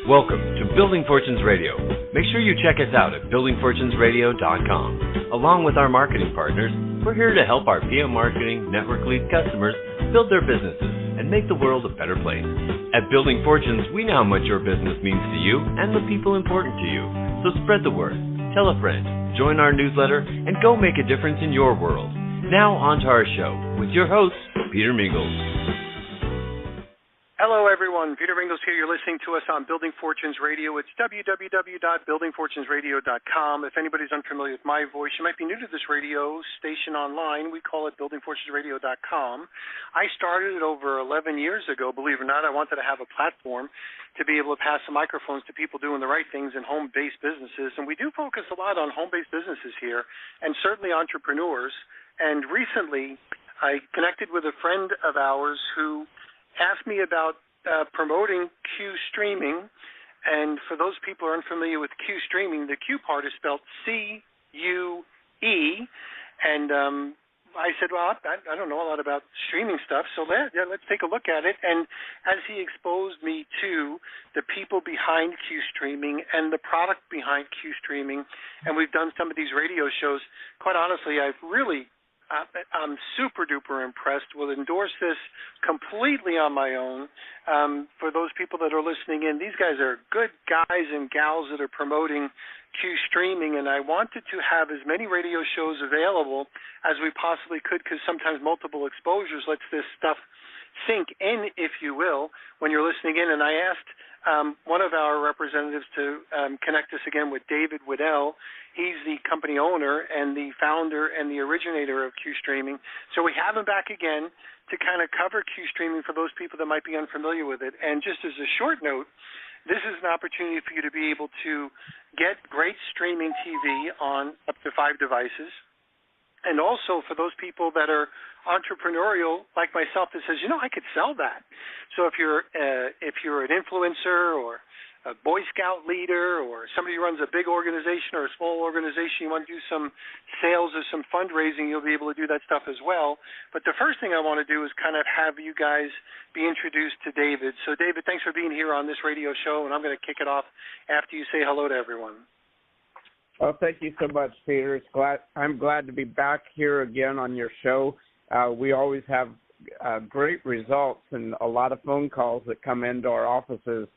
Welcome to Building Fortunes Radio. Make sure you check us out at buildingfortunesradio.com. Along with our marketing partners, we're here to help our PM Marketing Network Lead customers build their businesses and make the world a better place. At Building Fortunes, we know how much your business means to you and the people important to you. So spread the word, tell a friend, join our newsletter, and go make a difference in your world. Now on to our show with your host, Peter Mingils. Hello, everyone. Peter Mingils here. You're listening to us on Building Fortunes Radio. It's www.buildingfortunesradio.com. If anybody's unfamiliar with my voice, you might be new to this radio station online. We call it buildingfortunesradio.com. I started it over 11 years ago. Believe it or not, I wanted to have a platform to be able to pass the microphones to people doing the right things in home-based businesses. And we do focus a lot on home-based businesses here, and certainly entrepreneurs. And recently, I connected with a friend of ours who asked me about promoting Q streaming, and for those people who are unfamiliar with Q streaming, the Q part is spelled C-U-E, and I said, well, I don't know a lot about streaming stuff, so let's take a look at it. And as he exposed me to the people behind Q streaming and the product behind Q streaming, and we've done some of these radio shows, quite honestly, I'm super-duper impressed. We'll endorse this completely on my own. For those people that are listening in, these guys are good guys and gals that are promoting Q streaming, and I wanted to have as many radio shows available as we possibly could, because sometimes multiple exposures lets this stuff sink in, if you will, when you're listening in. And I asked one of our representatives to connect us again with David Weddell. He's the company owner and the founder and the originator of Q streaming. So we have him back again to kind of cover Q streaming for those people that might be unfamiliar with it. And just as a short note, this is an opportunity for you to be able to get great streaming TV on up to 5 devices. And also for those people that are entrepreneurial, like myself, that says, I could sell that. So if you're an influencer or a Boy Scout leader or somebody who runs a big organization or a small organization, you want to do some sales or some fundraising, you'll be able to do that stuff as well. But the first thing I want to do is kind of have you guys be introduced to David. So, David, thanks for being here on this radio show, and I'm going to kick it off after you say hello to everyone. Well, thank you so much, Peter. I'm glad to be back here again on your show. We always have great results and a lot of phone calls that come into our offices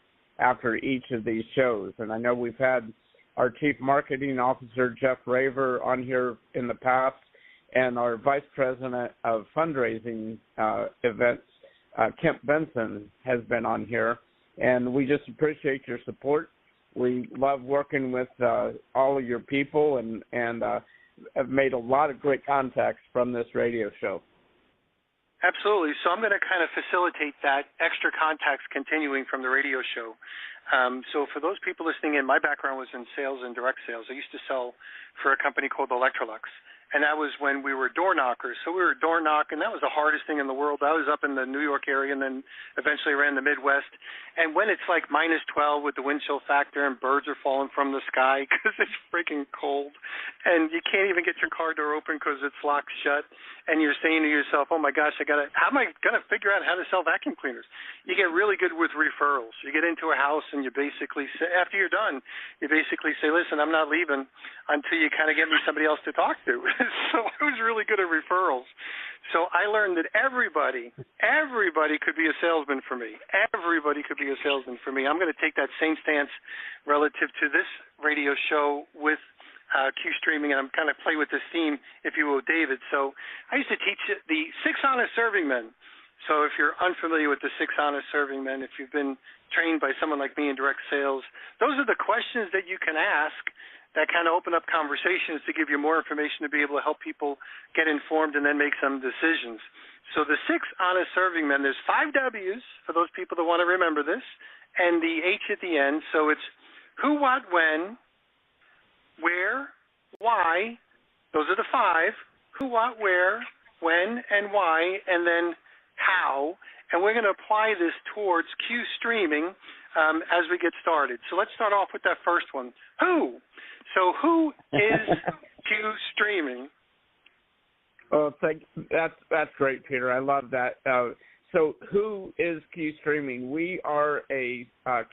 after each of these shows. And I know we've had our Chief Marketing Officer, Jeff Raver, on here in the past, and our Vice President of Fundraising events, Kemp Benson, has been on here. And we just appreciate your support. We love working with all of your people and have made a lot of great contacts from this radio show. Absolutely. So I'm going to kind of facilitate that extra contacts continuing from the radio show. So for those people listening in, my background was in sales and direct sales. I used to sell for a company called Electrolux, and that was when we were door knockers. So we were door knocking. That was the hardest thing in the world. I was up in the New York area and then eventually ran the Midwest. And when it's like minus 12 with the wind chill factor and birds are falling from the sky because it's freaking cold, and you can't even get your car door open because it's locked shut, and you're saying to yourself, oh, my gosh, how am I going to figure out how to sell vacuum cleaners? You get really good with referrals. You get into a house and you basically say, after you're done, you basically say, listen, I'm not leaving until you kind of get me somebody else to talk to. So I was really good at referrals. So I learned that everybody could be a salesman for me. Everybody could be a salesman for me. I'm going to take that same stance relative to this radio show with Q streaming, and I'm kind of play with this theme, if you will, David. So I used to teach the 6 honest serving men. So if you're unfamiliar with the 6 honest serving men, if you've been trained by someone like me in direct sales, those are the questions that you can ask that kind of open up conversations to give you more information to be able to help people get informed and then make some decisions. So the 6 honest serving men, there's 5 W's for those people that want to remember this, and the H at the end. So it's who, what, when, where, why. Those are the 5. Who, what, where, when, and why, and then how. And we're going to apply this towards Q streaming as we get started. So let's start off with that first one. Who? So who is Q streaming? Well, that's great, Peter. I love that. So who is Q Streaming? We are a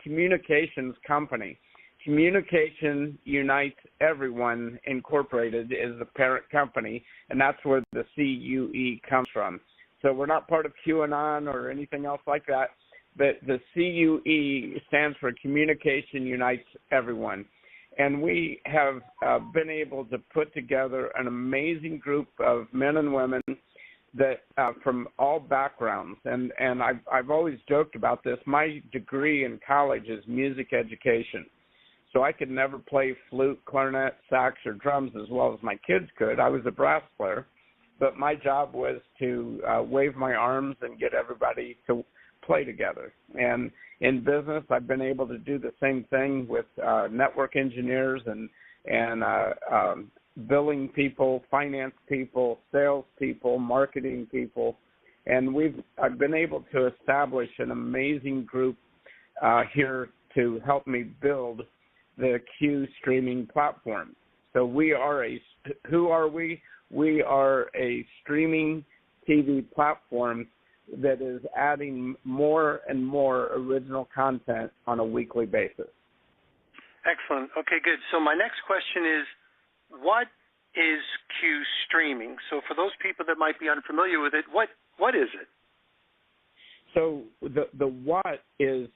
communications company. Communication Unites Everyone Incorporated is the parent company, and that's where the CUE comes from. So we're not part of QAnon or anything else like that, but the CUE stands for Communication Unites Everyone. And we have been able to put together an amazing group of men and women that from all backgrounds. And I've always joked about this. My degree in college is music education. So I could never play flute, clarinet, sax, or drums as well as my kids could. I was a brass player, but my job was to wave my arms and get everybody to play together. And in business, I've been able to do the same thing with network engineers and billing people, finance people, sales people, marketing people. And I've been able to establish an amazing group here to help me build the Q streaming platform. So who are we? We are a streaming TV platform that is adding more and more original content on a weekly basis. Excellent. Okay, good. So my next question is, what is Q streaming? So for those people that might be unfamiliar with it, what is it? So the what is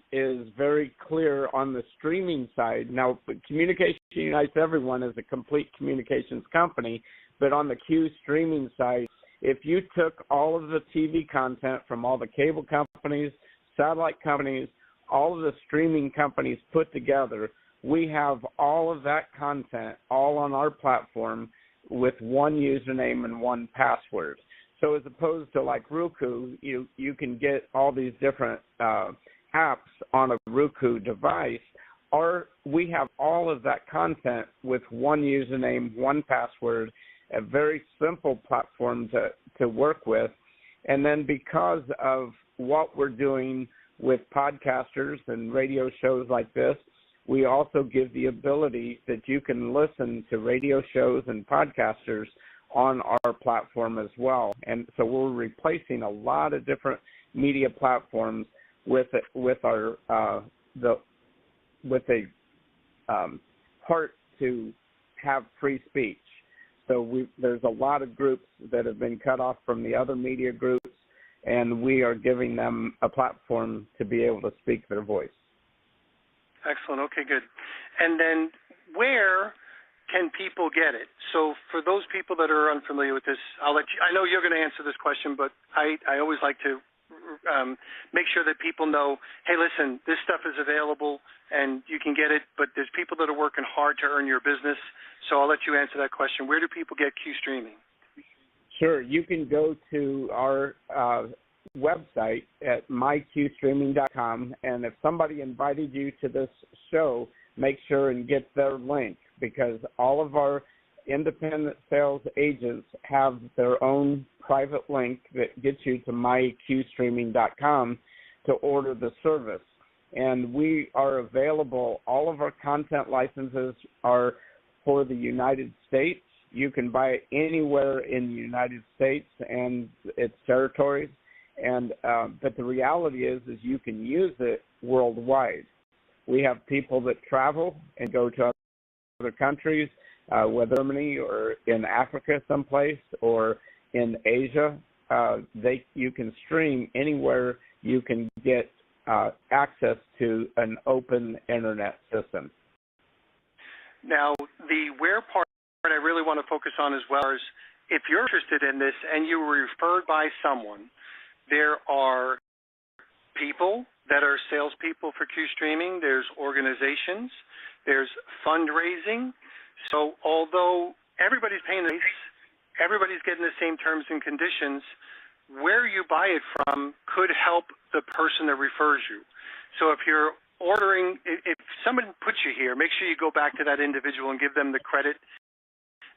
very clear on the streaming side. Now, Communication Unites Everyone is a complete communications company, but on the Q streaming side, if you took all of the TV content from all the cable companies, satellite companies, all of the streaming companies put together, we have all of that content all on our platform with one username and one password. So as opposed to like Roku, you can get all these different apps on a Roku device, we have all of that content with one username, one password, a very simple platform to work with. And then because of what we're doing with podcasters and radio shows like this, we also give the ability that you can listen to radio shows and podcasters on our platform as well. And so we're replacing a lot of different media platforms with a heart to have free speech. So there's a lot of groups that have been cut off from the other media groups, and we are giving them a platform to be able to speak their voice. Excellent. Okay, good. And then where can people get it? So for those people that are unfamiliar with this, I know you're going to answer this question, but I always like to make sure that people know, hey, listen, this stuff is available and you can get it, but there's people that are working hard to earn your business. So I'll let you answer that question. Where do people get Q streaming? Sure. You can go to our website at myqstreaming.com, and if somebody invited you to this show, make sure and get their link, because all of our independent sales agents have their own private link that gets you to myqstreaming.com to order the service. And we are available. All of our content licenses are for the United States. You can buy it anywhere in the United States and its territories. And but the reality is you can use it worldwide. We have people that travel and go to other countries, whether Germany or in Africa someplace or in Asia. You can stream anywhere. You can get access to an open internet system. Now, the where part I really want to focus on as well is if you're interested in this and you were referred by someone, there are people that are salespeople for Q streaming. There's organizations. There's fundraising. So although everybody's paying the price, everybody's getting the same terms and conditions, where you buy it from could help the person that refers you. So if you're ordering, if someone puts you here, make sure you go back to that individual and give them the credit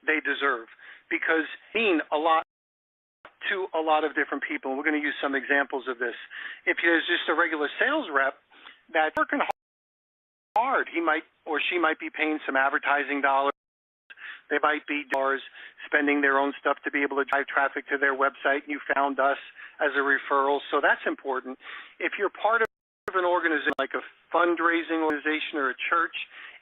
they deserve, because mean a lot to a lot of different people. We're going to use some examples of this. If there's just a regular sales rep that's working hard, he might or she might be paying some advertising dollars. They might be spending their own stuff to be able to drive traffic to their website. You found us as a referral, so that's important. If you're part of an organization like a fundraising organization or a church,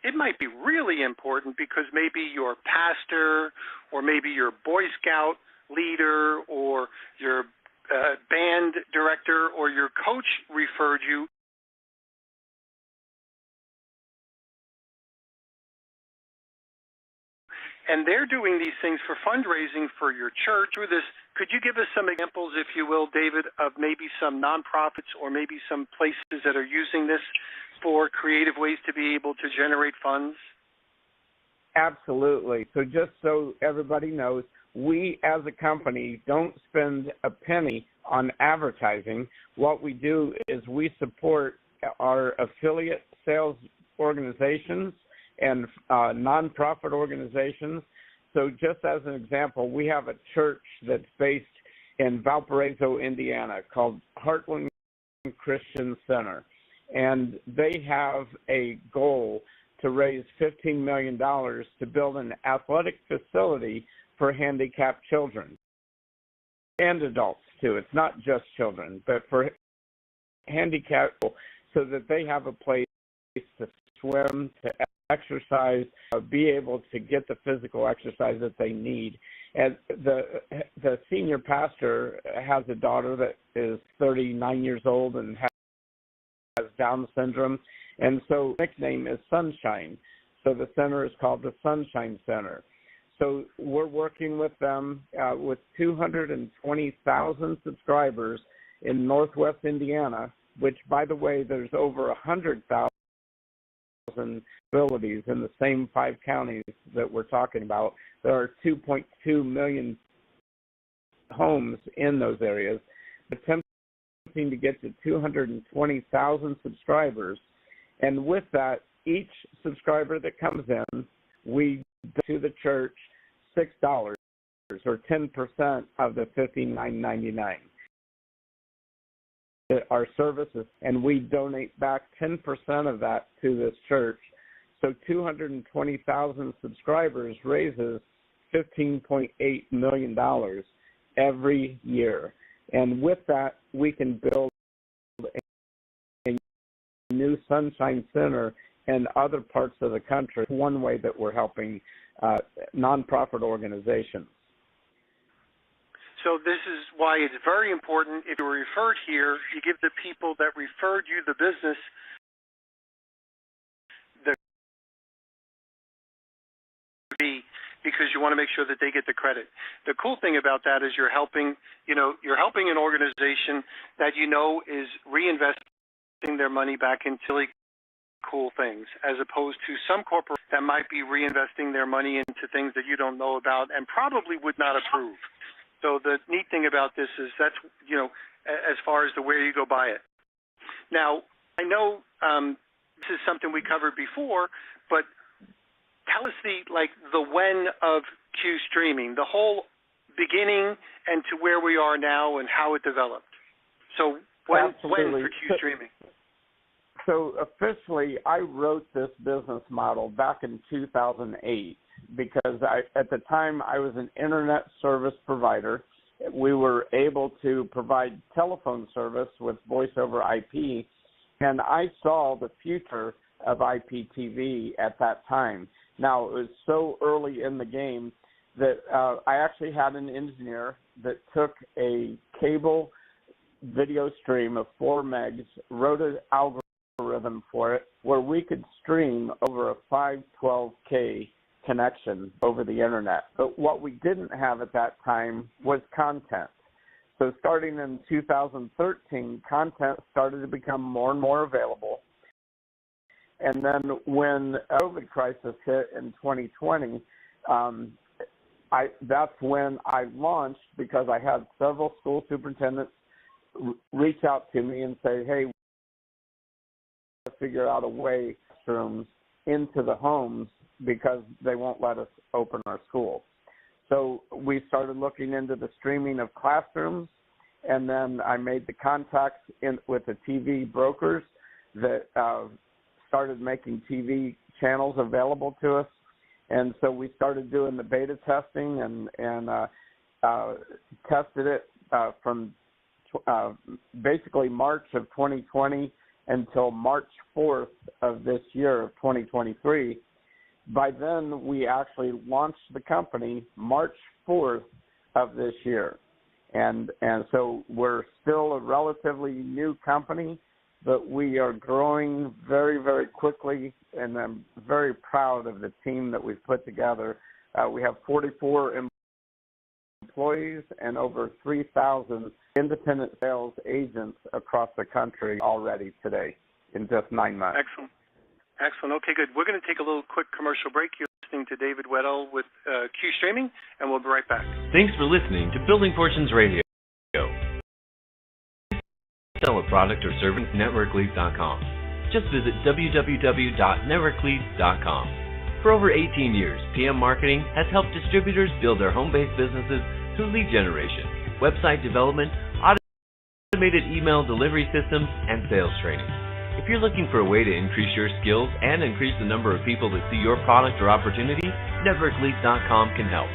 it might be really important because maybe your pastor or maybe your Boy Scout leader or your band director or your coach referred you. And they're doing these things for fundraising for your church. Through this, could you give us some examples, if you will, David, of maybe some nonprofits or maybe some places that are using this for creative ways to be able to generate funds? Absolutely. So just so everybody knows, we as a company don't spend a penny on advertising. What we do is we support our affiliate sales organizations and nonprofit organizations. So just as an example, we have a church that's based in Valparaiso, Indiana, called Heartland Christian Center. And they have a goal to raise $15 million to build an athletic facility for handicapped children and adults, too. It's not just children, but for handicapped people, so that they have a place to swim, to exercise, be able to get the physical exercise that they need. And the senior pastor has a daughter that is 39 years old and has Down syndrome, and so the nickname is Sunshine. So the center is called the Sunshine Center. So we're working with them with 220,000 subscribers in Northwest Indiana, which, by the way, there's over 100,000 facilities in the same 5 counties that we're talking about. There are 2.2 million homes in those areas. Attempting to get to 220,000 subscribers, and with that, each subscriber that comes in, we do to the church $6 or 10% of the $59.99. Our services, and we donate back 10% of that to this church. So 220,000 subscribers raises $15.8 million every year. And with that, we can build a new Sunshine Center in other parts of the country. One way that we're helping nonprofit organizations. So this is why it's very important, if you're referred here, you give the people that referred you the business the fee, because you want to make sure that they get the credit. The cool thing about that is you're helping an organization that you know is reinvesting their money back into really cool things, as opposed to some corporate that might be reinvesting their money into things that you don't know about and probably would not approve. So the neat thing about this is that's, as far as the where you go buy it. Now, I know this is something we covered before, but tell us the when of Q streaming, the whole beginning and to where we are now and how it developed. So when for Q streaming? So officially, I wrote this business model back in 2008 because at the time I was an internet service provider. We were able to provide telephone service with voice over IP, and I saw the future of IPTV at that time. Now, it was so early in the game that I actually had an engineer that took a cable video stream of 4 megs, wrote an algorithm for it where we could stream over a 512K connection over the internet. But what we didn't have at that time was content. So starting in 2013, content started to become more and more available. And then when the COVID crisis hit in 2020, that's when I launched, because I had several school superintendents reach out to me and say, hey, we have to figure out a way rooms into the homes because they won't let us open our schools. So we started looking into the streaming of classrooms, and then I made the contacts with the TV brokers that started making TV channels available to us. And so we started doing the beta testing and tested it from basically March of 2020 until March 4th of this year of 2023. By then, we actually launched the company March 4th of this year. And so we're still a relatively new company, but we are growing very, very quickly, and I'm very proud of the team that we've put together. We have 44 employees and over 3,000 independent sales agents across the country already today in just 9 months. Excellent. Excellent. Okay, good. We're going to take a little quick commercial break. You're listening to David Weddell with Q Streaming, and we'll be right back. Thanks for listening to Building Fortunes Radio. Sell a product or service, networkleads.com. Just visit www.networkleads.com. For over 18 years, PM Marketing has helped distributors build their home-based businesses through lead generation, website development, automated email delivery systems, and sales training. If you're looking for a way to increase your skills and increase the number of people that see your product or opportunity, networkleads.com can help.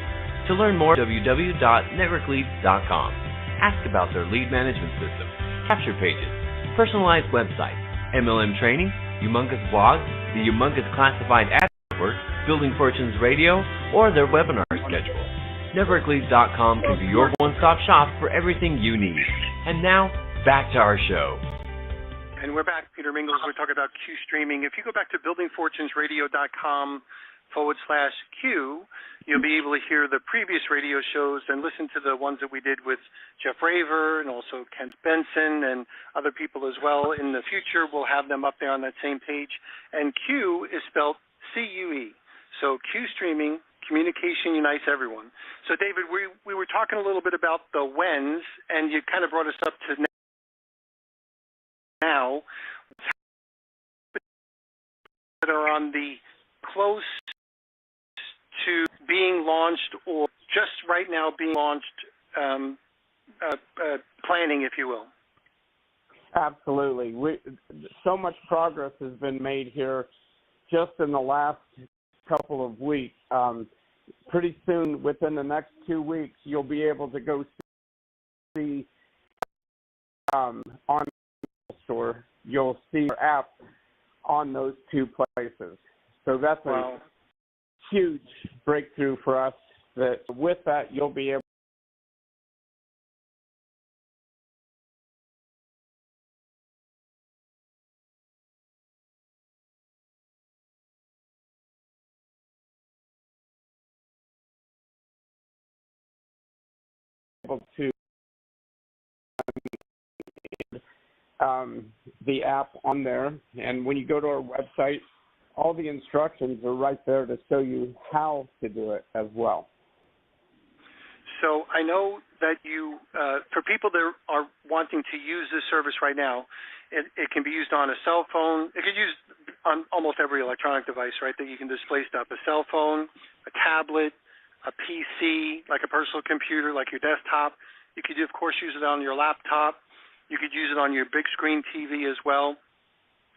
To learn more, www.networkleads.com. Ask about their lead management system, capture pages, personalized websites, MLM training, humongous blogs, the humongous classified ad network, Building Fortunes Radio, or their webinar schedule. Networkleads.com can be your one-stop shop for everything you need. And now, back to our show. And we're back, Peter Mingils. We're talking about Q Streaming. If you go back to buildingfortunesradio.com/Q, you'll be able to hear the previous radio shows and listen to the ones that we did with Jeff Raver and also Kent Benson and other people as well. In the future, we'll have them up there on that same page. And Q is spelled C-U-E. So Q Streaming, communication unites everyone. So, David, we were talking a little bit about the whens, and you kind of brought us up to now that are on the close to being launched or just right now being launched, planning, if you will. Absolutely. So much progress has been made here just in the last couple of weeks. Pretty soon, within the next 2 weeks, you'll be able to go see on store, you'll see our app on those two places. So that's a huge breakthrough for us, that with that you'll be able to the app on there, and when you go to our website, all the instructions are right there to show you how to do it as well. So I know that you, for people that are wanting to use this service right now, it can be used on a cell phone. It can be used on almost every electronic device, right, that you can display stuff. A cell phone, a tablet, a PC, like a personal computer, like your desktop. You could, of course, use it on your laptop. You could use it on your big screen TV as well,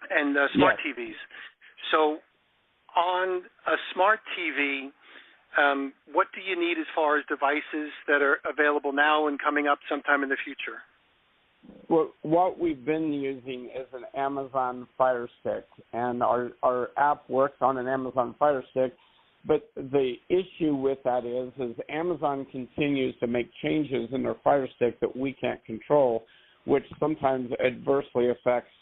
and smart TVs. So on a smart TV, what do you need as far as devices that are available now and coming up sometime in the future? Well, what we've been using is an Amazon Fire Stick, and our app works on an Amazon Fire Stick. But the issue with that is Amazon continues to make changes in their Fire Stick that we can't control, which sometimes adversely affects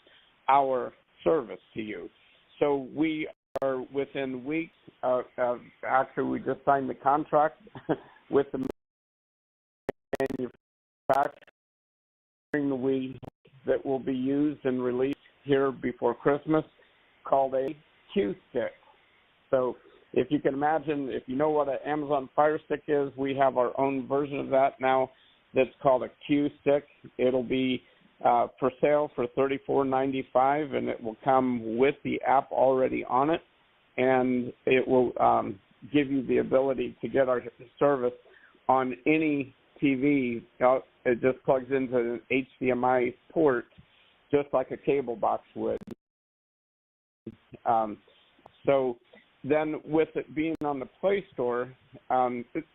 our service to you. So we are within weeks actually we just signed the contract with the manufacturing the weed that will be used and released here before Christmas, called a Q Stick. So if you can imagine, if you know what an Amazon Fire Stick is, we have our own version of that now that's called a Q Stick. It'll be for sale for $34.95, and it will come with the app already on it, and it will give you the ability to get our service on any TV. It just plugs into an HDMI port, just like a cable box would. So then with it being on the Play Store,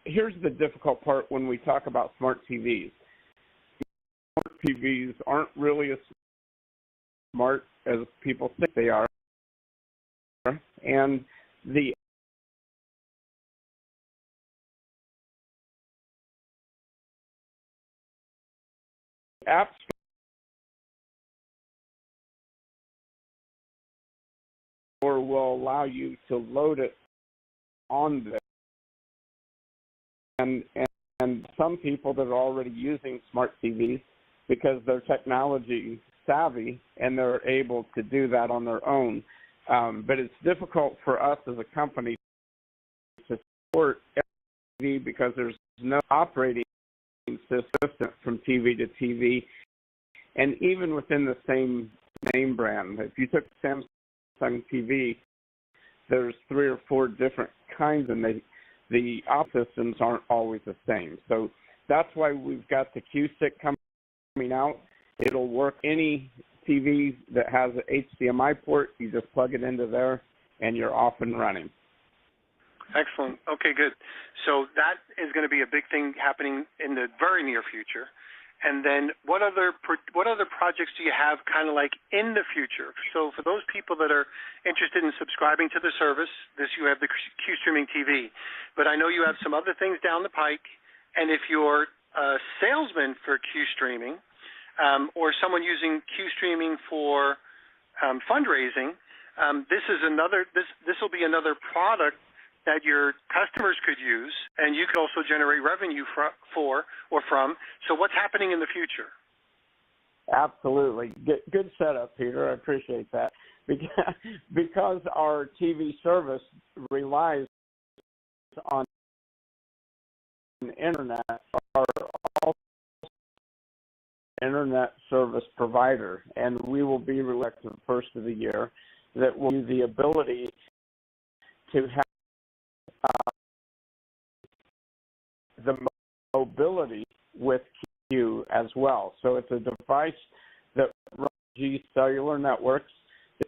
here's the difficult part when we talk about smart TVs. Smart TVs aren't really as smart as people think they are, and the App Store will allow you to load it on this. And some people that are already using smart TVs, because they're technology savvy and they're able to do that on their own. But it's difficult for us as a company to support TV because there's no operating system from TV to TV. And even within the same name brand, if you took Samsung TV, there's 3 or 4 different kinds, and the op systems aren't always the same. So that's why we've got the Q-Stick coming out. It'll work any TV that has an HDMI port. You just plug it into there, and you're off and running. Excellent. Okay, good. So that is going to be a big thing happening in the very near future. And then what other projects do you have kind of like in the future? So for those people that are interested in subscribing to the service, you have the Q Streaming TV. But I know you have some other things down the pike. And if you're a salesman for Q Streaming or someone using Q Streaming for fundraising, this will be another product that your customers could use, and you could also generate revenue from. So what's happening in the future? Absolutely. Good setup, Peter. I appreciate that. Because our TV service relies on the Internet, our Internet service provider, and we will be elected the first of the year, that will give the ability to have the mobility with Q as well. So it's a device that runs G cellular networks.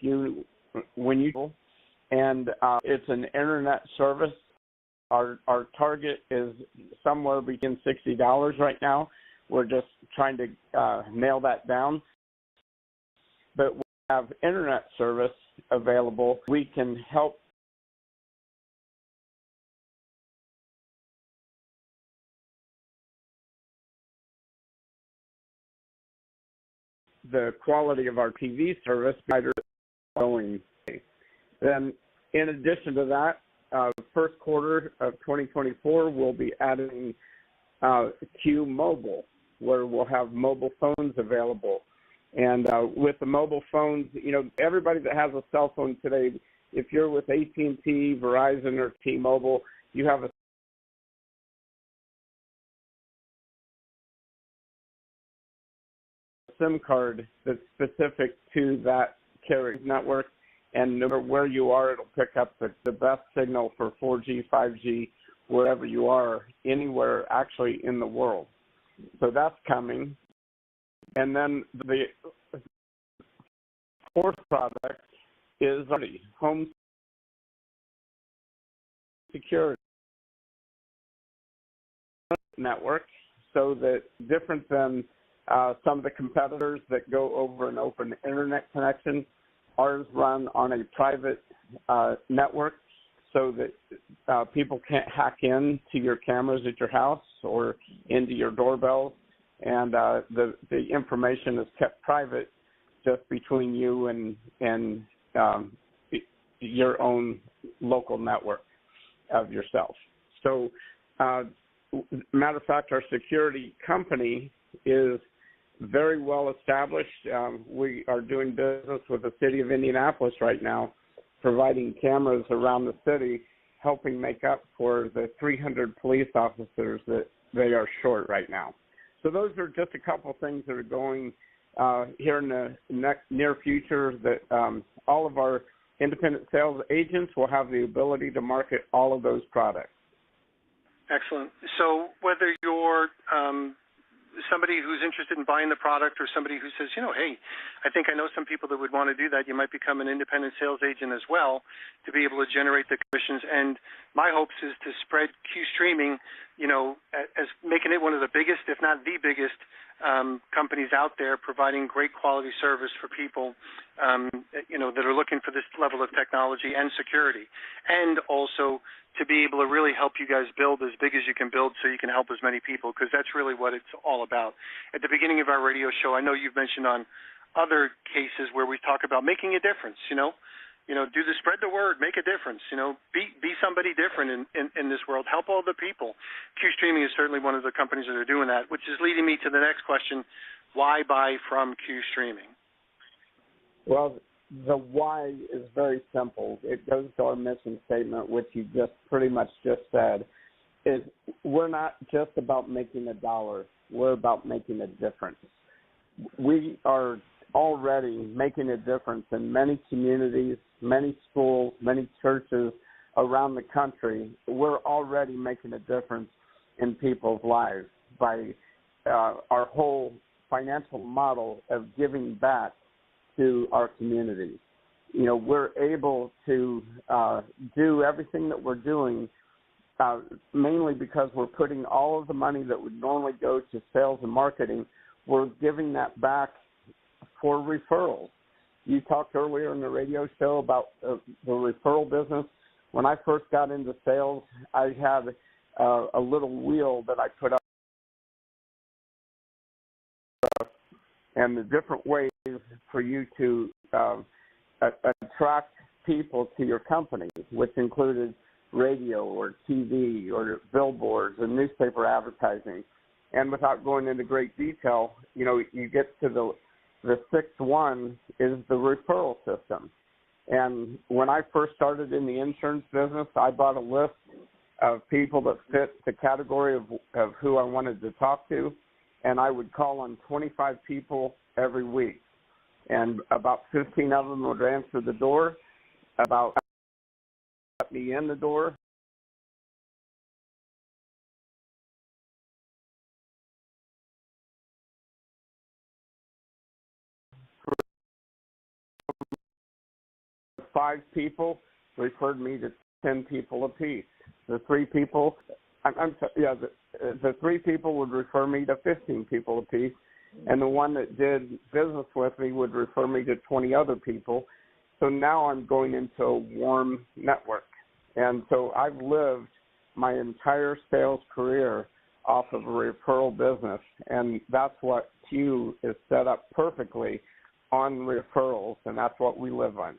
And it's an internet service. Our target is somewhere between $60 right now. We're just trying to nail that down. But we have internet service available. We can help the quality of our TV service going. Then, in addition to that, first quarter of 2024, we'll be adding Q Mobile, where we'll have mobile phones available. And with the mobile phones, everybody that has a cell phone today, if you're with AT&T, Verizon, or T-Mobile, you have a SIM card that's specific to that carrier network, and no matter where you are, it'll pick up the best signal for 4G, 5G, wherever you are, anywhere actually in the world. So that's coming. And then the fourth product is home security network, so that different than some of the competitors that go over an open internet connection, ours run on a private network, so that people can't hack in to your cameras at your house or into your doorbells, and the information is kept private, just between you and your own local network of yourself. So, matter of fact, our security company is very well established. We are doing business with the city of Indianapolis right now, providing cameras around the city, helping make up for the 300 police officers that they are short right now. So those are just a couple things that are going here in the near future, that all of our independent sales agents will have the ability to market all of those products. Excellent. So whether you're somebody who's interested in buying the product, or somebody who says, hey, I think I know some people that would want to do that, you might become an independent sales agent as well to be able to generate the commissions. And my hopes is to spread Q Streaming, as making it one of the biggest, if not the biggest, companies out there providing great quality service for people, that are looking for this level of technology and security, and also to be able to really help you guys build as big as you can build so you can help as many people, because that's really what it's all about. At the beginning of our radio show, I know you've mentioned on other cases where we talk about making a difference, spread the word, make a difference, be somebody different in this world, help all the people. Q Streaming is certainly one of the companies that are doing that, which is leading me to the next question: why buy from Q Streaming? Well, the why is very simple. It goes to our mission statement, which you just pretty much just said, is we're not just about making a dollar. We're about making a difference. We are already making a difference in many communities, many schools, many churches around the country. We're already making a difference in people's lives by our whole financial model of giving back to our communities. We're able to do everything that we're doing mainly because we're putting all of the money that would normally go to sales and marketing, we're giving that back for referrals. You talked earlier in the radio show about the referral business. When I first got into sales, I had a little wheel that I put up, and the different ways for you to attract people to your company, which included radio or TV or billboards and newspaper advertising. And without going into great detail, you get to the sixth one is the referral system. And when I first started in the insurance business, I bought a list of people that fit the category of who I wanted to talk to, and I would call on 25 people every week. And about 15 of them would answer the door, about let me in the door. Five people referred me to 10 people apiece. The three people would refer me to 15 people apiece, and the one that did business with me would refer me to 20 other people. So now I'm going into a warm network. And so I've lived my entire sales career off of a referral business, and that's what Q is set up perfectly on referrals, and that's what we live on.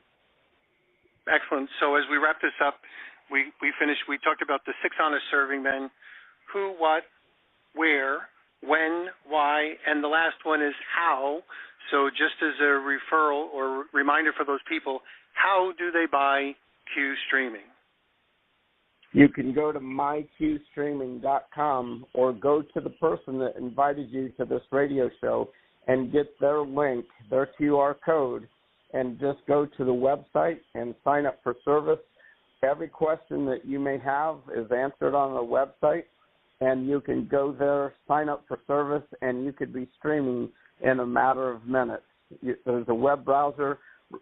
Excellent. So as we wrap this up, we talked about the 6 honest serving men: who, what, where, when, why, and the last one is how. So just as a referral or reminder for those people, how do they buy Q Streaming? You can go to myqstreaming.com or go to the person that invited you to this radio show and get their link, their QR code, and just go to the website and sign up for service. Every question that you may have is answered on the website, and you can go there, sign up for service, and you could be streaming in a matter of minutes. There's a web browser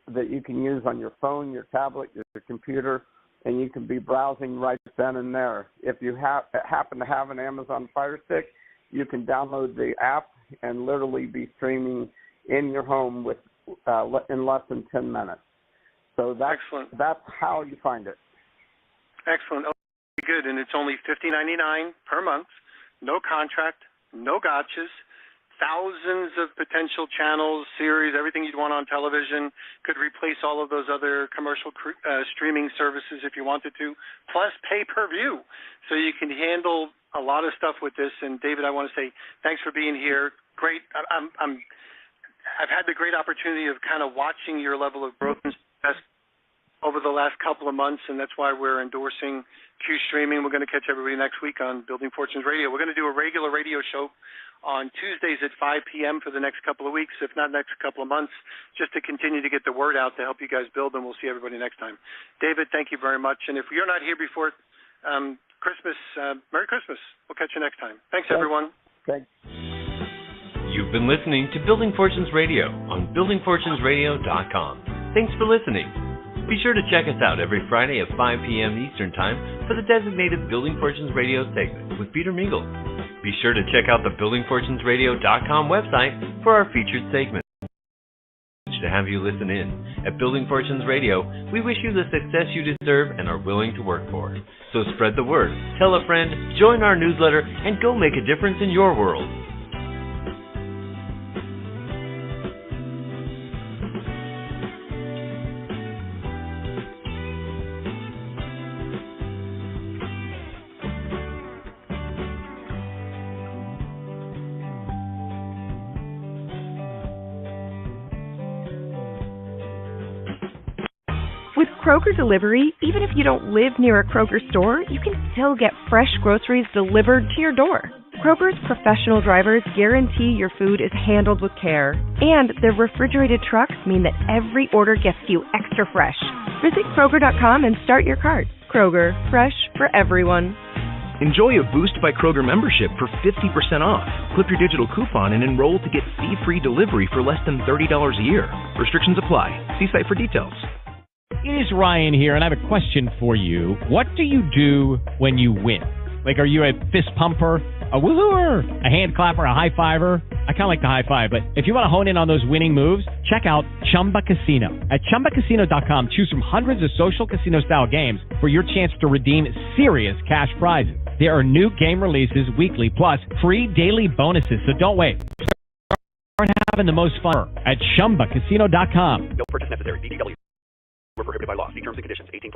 that you can use on your phone, your tablet, your computer, and you can be browsing right then and there. If you happen to have an Amazon Fire Stick, you can download the app and literally be streaming in your home in less than 10 minutes. So that's how you find it. Excellent. Okay, good. And it's only $50.99 per month, no contract, no gotchas, thousands of potential channels, series, everything you'd want on television. Could replace all of those other commercial streaming services if you wanted to, plus pay-per-view. So you can handle a lot of stuff with this. And David, I want to say thanks for being here. Great. I've had the great opportunity of kind of watching your level of growth and success over the last couple of months, and that's why we're endorsing Q Streaming. We're going to catch everybody next week on Building Fortunes Radio. We're going to do a regular radio show on Tuesdays at 5 p.m. for the next couple of weeks, if not next couple of months, just to continue to get the word out to help you guys build, and we'll see everybody next time. David, thank you very much. And if you're not here before Christmas, Merry Christmas. We'll catch you next time. Thanks, everyone. Thanks. You've been listening to Building Fortunes Radio on buildingfortunesradio.com. Thanks for listening. Be sure to check us out every Friday at 5 p.m. Eastern Time for the designated Building Fortunes Radio segment with Peter Mingils. Be sure to check out the BuildingFortunesRadio.com website for our featured segments. To have you listen in. At Building Fortunes Radio, we wish you the success you deserve and are willing to work for. So spread the word, tell a friend, join our newsletter, and go make a difference in your world. With Kroger Delivery, even if you don't live near a Kroger store, you can still get fresh groceries delivered to your door. Kroger's professional drivers guarantee your food is handled with care, and their refrigerated trucks mean that every order gets to you extra fresh. Visit Kroger.com and start your cart. Kroger, fresh for everyone. Enjoy a Boost by Kroger membership for 50% off. Clip your digital coupon and enroll to get fee-free delivery for less than $30 a year. Restrictions apply. See site for details. It is Ryan here, and I have a question for you. What do you do when you win? Like, are you a fist pumper, a woohooer, a hand clapper, a high fiver? I kind of like the high five, but if you want to hone in on those winning moves, check out Chumba Casino. At ChumbaCasino.com, choose from hundreds of social casino-style games for your chance to redeem serious cash prizes. There are new game releases weekly, plus free daily bonuses, so don't wait. Start having the most fun at ChumbaCasino.com. No purchase necessary. BGW. We're prohibited by law. See terms and conditions. 18+.